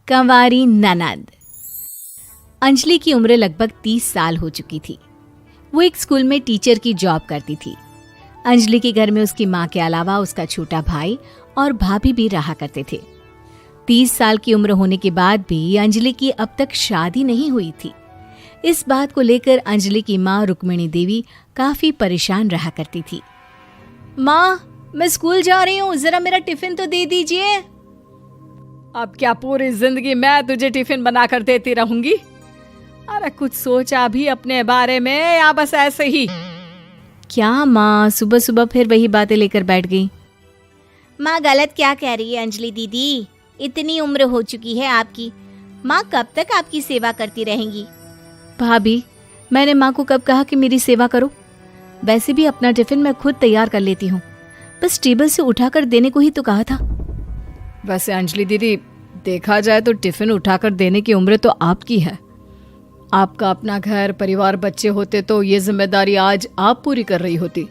कंवारी ननद। अंजलि की उम्र लगभग 30 साल हो चुकी थी। वो एक स्कूल में टीचर की जॉब करती थी। अंजलि के घर में उसकी माँ के अलावा उसका छोटा भाई और भाभी भी रहा करते थे। 30 साल की उम्र होने के बाद भी अंजलि की अब तक शादी नहीं हुई थी। इस बात को लेकर अंजलि की माँ रुक्मिणी देवी काफी परेशान रहा करती थी। माँ, मैं स्कूल जा रही हूँ, जरा मेरा टिफिन तो दे दीजिए। अब क्या पूरी जिंदगी मैं तुझे टिफिन बनाकर देती रहूंगी? अरे कुछ सोचा भी अपने बारे में या बस ऐसे ही? क्या माँ, सुबह सुबह फिर वही बातें लेकर बैठ गई। माँ गलत क्या कह रही है अंजलि दीदी? इतनी उम्र हो चुकी है आपकी, माँ कब तक आपकी सेवा करती रहेंगी? भाभी, मैंने माँ को कब कहा कि मेरी सेवा करो? वैसे भी अपना टिफिन मैं खुद तैयार कर लेती हूँ, बस टेबल से उठाकर देने को ही तो कहा था। वैसे अंजलि दीदी, देखा जाए तो टिफिन उठाकर देने की उम्र तो आपकी है। आपका अपना घर परिवार बच्चे होते तो ये जिम्मेदारी आज आप पूरी कर रही होती।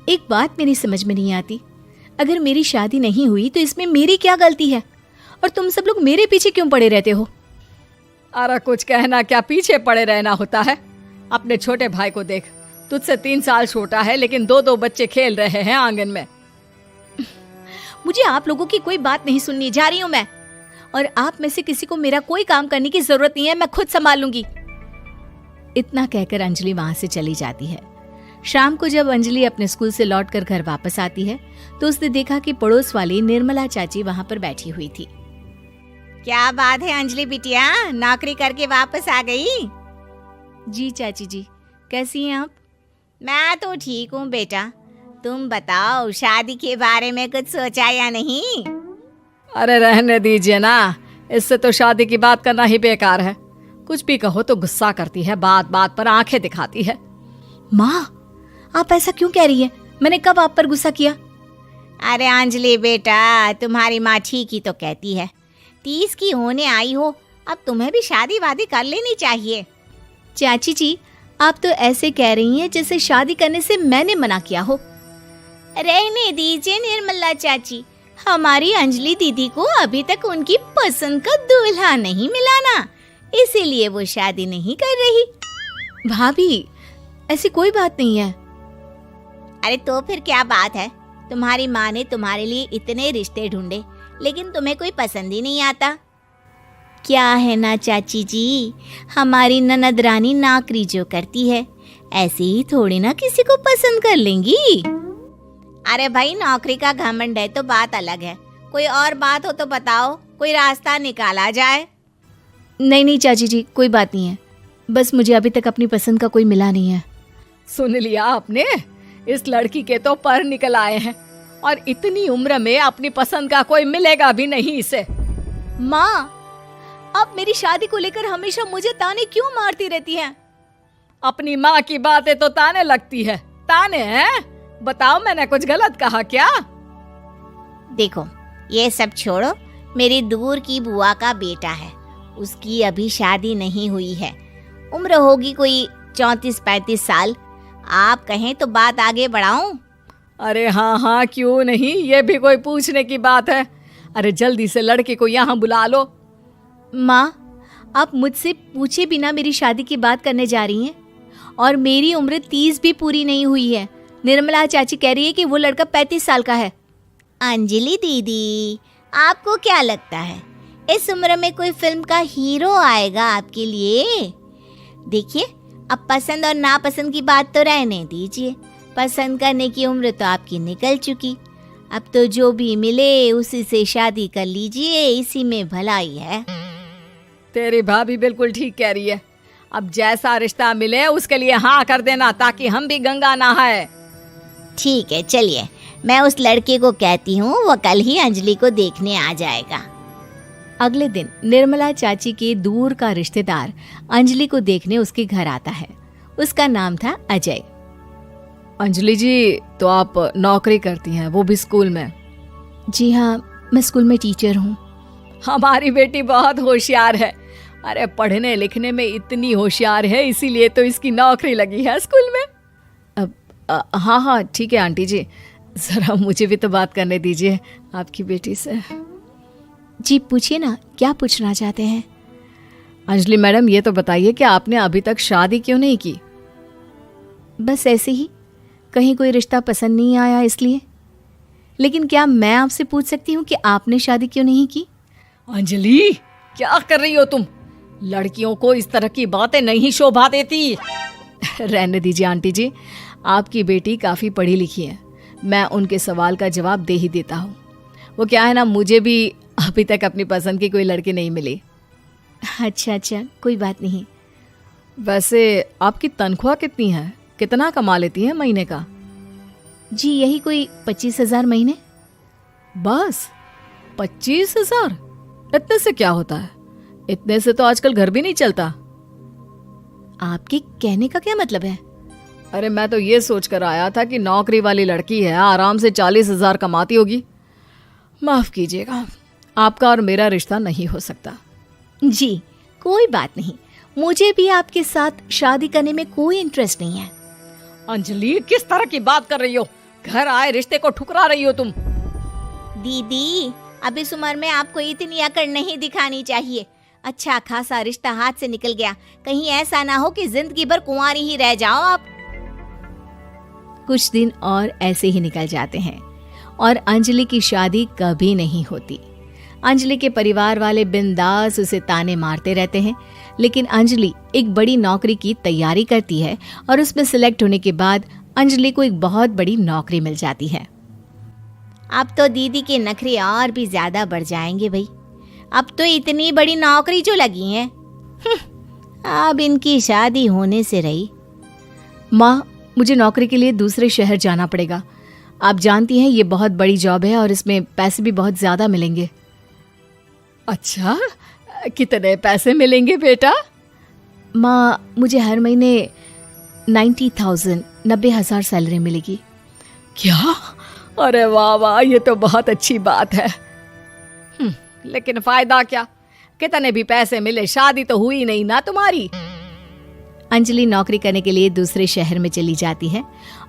एक बात मेरी समझ में नहीं आती, अगर मेरी शादी नहीं हुई तो इसमें मेरी क्या गलती है? और तुम सब लोग मेरे पीछे क्यों पड़े रहते हो? अरे कुछ कहना क्या पीछे पड़े रहना होता है? अपने छोटे भाई को देख, तुझसे 3 साल छोटा है लेकिन 2 बच्चे खेल रहे हैं आंगन में। मुझे आप लोगों की कोई बात नहीं सुननी, जा रही हूँ मैं। और आप में से किसी को मेरा कोई काम करने की जरूरत नहीं है, मैं खुद संभाल लूंगी। इतना कहकर अंजलि वहां से चली जाती है। शाम को जब अंजलि अपने स्कूल से लौटकर घर वापस आती है तो उसने देखा कि पड़ोस वाली निर्मला चाची वहां पर बैठी हुई थी। क्या बात है अंजलि बिटिया, नौकरी करके वापस आ गई? जी चाची जी, कैसी हैं आप? मैं तो ठीक हूँ बेटा, तुम बताओ शादी के बारे में कुछ सोचा या नहीं? अरे रहने दीजिए ना, इससे तो शादी की बात करना ही बेकार है। कुछ भी कहो तो गुस्सा करती है, बात बात पर आंखें दिखाती है। माँ, आप ऐसा क्यों कह रही है? मैंने कब आप पर गुस्सा किया? अरे अंजलि बेटा, तुम्हारी माँ ठीक ही तो कहती है। 30 की होने आई हो, अब तुम्हें भी शादी वादी कर लेनी चाहिए। चाची जी, आप तो ऐसे कह रही हैं जैसे शादी करने से मैंने मना किया हो। रहने दीजिए निर्मला चाची, हमारी अंजलि दीदी को अभी तक उनकी पसंद का दूल्हा नहीं मिला ना, इसीलिए वो शादी नहीं कर रही। भाभी, ऐसी कोई बात नहीं है। अरे तो फिर क्या बात है? तुम्हारी माँ ने तुम्हारे लिए इतने रिश्ते ढूंढे लेकिन तुम्हें कोई पसंद ही नहीं आता। क्या है ना चाची जी, हमारी ननद रानी नौकरी जो करती है ऐसे ही थोड़ी ना किसी को पसंद कर लेंगी। अरे भाई, नौकरी का घमंड है तो बात अलग है, कोई और बात हो तो बताओ, कोई रास्ता निकाला जाए। नहीं नहीं चाची जी, कोई बात नहीं है, बस मुझे अभी तक अपनी पसंद का कोई मिला नहीं है। सुन लिया आपने, इस लड़की के तो पर निकल आए हैं और इतनी उम्र में अपनी पसंद का कोई मिलेगा भी नहीं इसे। माँ, आप मेरी शादी को लेकर हमेशा मुझे ताने क्यों मारती रहती हैं? अपनी माँ की बातें तो ताने लगती है। ताने हैं? बताओ, मैंने कुछ गलत कहा क्या? देखो, ये सब छोड़ो, मेरी दूर की बुआ का बेटा है, उसकी अभी शादी नहीं हुई है, उम्र होगी कोई 34-35 साल। आप कहें तो बात आगे बढ़ाऊं? अरे हाँ हाँ, क्यों नहीं, ये भी कोई पूछने की बात है। अरे जल्दी से लड़के को यहाँ बुला लो। माँ, आप मुझसे पूछे बिना मेरी शादी की बात करने जा रही हैं, और मेरी उम्र 30 भी पूरी नहीं हुई है। निर्मला चाची कह रही है कि वो लड़का 35 साल का है। अंजलि दीदी, आपको क्या लगता है इस उम्र में कोई फिल्म का हीरो आएगा आपके लिए? देखिए, अब पसंद और नापसंद की बात तो रहने दीजिए, पसंद करने की उम्र तो आपकी निकल चुकी। अब तो जो भी मिले उसी से शादी कर लीजिए, इसी में भलाई है। तेरी भाभी बिल्कुल ठीक कह रही है। अब जैसा रिश्ता मिले उसके लिए हाँ कर देना, ताकि हम भी गंगा नहाए। ठीक है, चलिए, मैं उस लड़के को कहती हूँ, वो कल ही अंजलि को देखने आ जाएगा। अगले दिन निर्मला चाची के दूर का रिश्तेदार अंजलि को देखने उसके घर आता है। उसका नाम था अजय। अंजलि जी, तो आप नौकरी करती हैं, वो भी स्कूल में? जी हाँ, मैं स्कूल में टीचर हूँ। हमारी बेटी बहुत होशियार है। अरे पढ़ने लिखने में इतनी होशियार है, इसीलिए तो इसकी नौकरी लगी है स्कूल में। हाँ हाँ ठीक है आंटी जी, ज़रा मुझे भी तो बात करने दीजिए आपकी बेटी से। जी पूछिए ना, क्या पूछना चाहते हैं? अंजलि मैडम, ये तो बताइए कि आपने अभी तक शादी क्यों नहीं की? बस ऐसे ही, कहीं कोई रिश्ता पसंद नहीं आया इसलिए। लेकिन क्या मैं आपसे पूछ सकती हूँ कि आपने शादी क्यों नहीं की? अंजलि, क्या कर रही हो तुम? लड़कियों को इस तरह की बातें नहीं शोभा देती। रहने दीजिए आंटी जी, आपकी बेटी काफ़ी पढ़ी लिखी है, मैं उनके सवाल का जवाब दे ही देता हूँ। वो क्या है ना, मुझे भी अभी तक अपनी पसंद की कोई लड़की नहीं मिली। अच्छा, कोई बात नहीं। वैसे आपकी तनख्वाह कितनी है? कितना कमा लेती हैं महीने का? जी यही कोई 25,000 महीने। बस 25,000? इतने से क्या होता है? इतने से तो आजकल घर भी नहीं चलता। आपके कहने का क्या मतलब है? अरे मैं तो ये सोच कर आया था कि नौकरी वाली लड़की है, आराम से 40,000 कमाती होगी। माफ कीजिएगा, आपका और मेरा रिश्ता नहीं हो सकता। जी कोई बात नहीं, मुझे भी आपके साथ शादी करने में कोई इंटरेस्ट नहीं है। अंजलि, किस तरह की बात कर रही हो? घर आए रिश्ते को ठुकरा रही हो तुम। दीदी, अब इस उम्र में आपको इतनी अकड़ नहीं दिखानी चाहिए। अच्छा खासा रिश्ता हाथ से निकल गया, कहीं ऐसा ना हो कि जिंदगी भर कुंवारी ही रह जाओ आप। कुछ दिन और ऐसे ही निकल जाते हैं और अंजलि की शादी कभी नहीं होती। अंजलि के परिवार वाले बिंदास उसे ताने मारते रहते हैं, लेकिन अंजलि एक बड़ी नौकरी की तैयारी करती है और उसमें सिलेक्ट होने के बाद अंजलि को एक बहुत बड़ी नौकरी मिल जाती है। अब तो दीदी के नखरे और भी ज्यादा बढ़ जाएंगे भाई, अब तो इतनी बड़ी नौकरी जो लगी है, अब इनकी शादी होने से रही। माँ, मुझे नौकरी के लिए दूसरे शहर जाना पड़ेगा। आप जानती हैं ये बहुत बड़ी जॉब है और इसमें पैसे भी बहुत ज्यादा मिलेंगे। अच्छा, कितने पैसे मिलेंगे बेटा? माँ, मुझे हर महीने 90,000 सैलरी मिलेगी। क्या? अरे वाह वाह, ये तो बहुत अच्छी बात है। लेकिन फायदा क्या? कितने भी पैसे मिले, शादी तो हुई नहीं ना तुम्हारी। अंजलि नौकरी करने के लिए दूसरे शहर में चली जाती है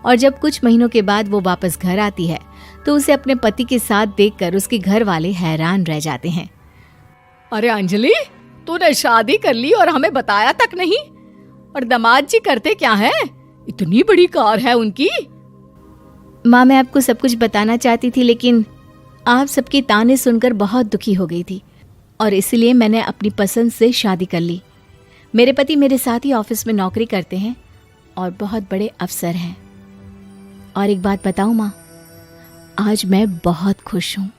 और जब कुछ महीनों के बाद वो वापस घर आती है तो उसे अपने पति के साथ देखकर उसके घर वाले हैरान रह जाते हैं। अरे अंजलि, तूने शादी कर ली और हमें बताया तक नहीं। और दामाद जी करते क्या हैं? इतनी बड़ी कार है उनकी। माँ, मैं आपको सब कुछ बताना चाहती थी, लेकिन आप सबके ताने सुनकर बहुत दुखी हो गई थी और इसलिए मैंने अपनी पसंद से शादी कर ली। मेरे पति मेरे साथ ही ऑफिस में नौकरी करते हैं और बहुत बड़े अफसर हैं। और एक बात बताऊं माँ, आज मैं बहुत खुश हूँ।